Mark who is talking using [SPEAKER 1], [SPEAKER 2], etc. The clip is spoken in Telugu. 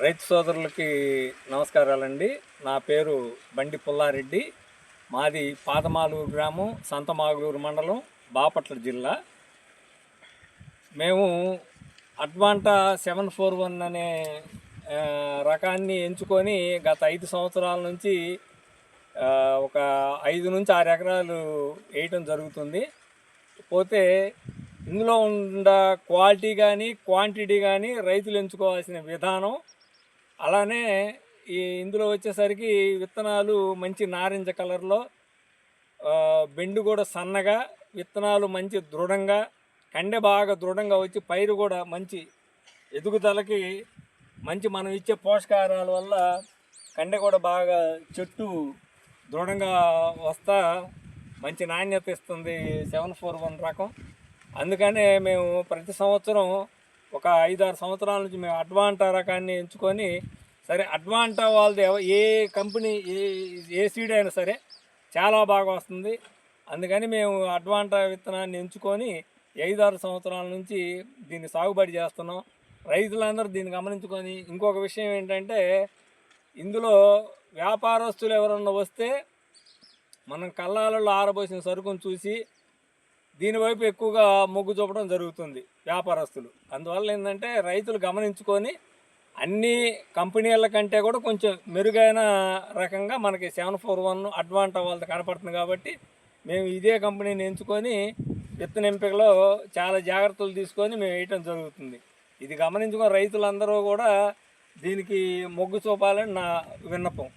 [SPEAKER 1] రైతు సోదరులకి నమస్కారాలండి. నా పేరు బండి పుల్లారెడ్డి. మాది పాతమాలూరు గ్రామం, సంతమాగులూరు మండలం, బాపట్ల జిల్లా. మేము అడ్వాంటా 741 అనే రకాన్ని ఎంచుకొని గత 5 సంవత్సరాల నుంచి ఒక 5 నుంచి 6 ఎకరాలు వేయటం జరుగుతుంది. పోతే ఇందులో ఉన్న క్వాలిటీ కానీ క్వాంటిటీ కానీ రైతులు ఎంచుకోవాల్సిన విధానం, అలానే ఇందులో వచ్చేసరికి విత్తనాలు మంచి నారింజ కలర్లో, బెండు కూడా సన్నగా, విత్తనాలు మంచి దృఢంగా, కండె బాగా దృఢంగా వచ్చి పైరు కూడా మంచి ఎదుగుదలకి మంచి మనం ఇచ్చే పోషకాహారాల వల్ల కండె కూడా బాగా చెట్టు దృఢంగా వస్తా మంచి నాణ్యత ఇస్తుంది 741 రకం. అందుకనే మేము ప్రతి సంవత్సరం ఒక 5-6 సంవత్సరాల నుంచి మేము అడ్వాంటా రకాన్ని ఎంచుకొని, సరే అడ్వాంటా వాళ్ళది ఏ కంపెనీ ఏ సీడ్ అయినా సరే చాలా బాగా వస్తుంది. అందుకని మేము అడ్వాంటా విత్తనాన్ని ఎంచుకొని 5-6 సంవత్సరాల నుంచి దీన్ని సాగుబడి చేస్తున్నాం. రైతులందరూ దీన్ని గమనించుకొని, ఇంకొక విషయం ఏంటంటే, ఇందులో వ్యాపారస్తులు ఎవరన్నా వస్తే మనం కళ్ళాలలో ఆరబోసిన సరుకును చూసి దీనివైపు ఎక్కువగా మొగ్గు చూపడం జరుగుతుంది వ్యాపారస్తులు. అందువల్ల ఏంటంటే రైతులు గమనించుకొని అన్ని కంపెనీల కంటే కూడా కొంచెం మెరుగైన రకంగా మనకి 741 అడ్వాంటా వాళ్ళది కనపడుతుంది. కాబట్టి మేము ఇదే కంపెనీని ఎంచుకొని విత్తన ఎంపికలో చాలా జాగ్రత్తలు తీసుకొని మేము వేయటం జరుగుతుంది. ఇది గమనించుకొని రైతులందరూ కూడా దీనికి మొగ్గు చూపాలని నా విన్నపం.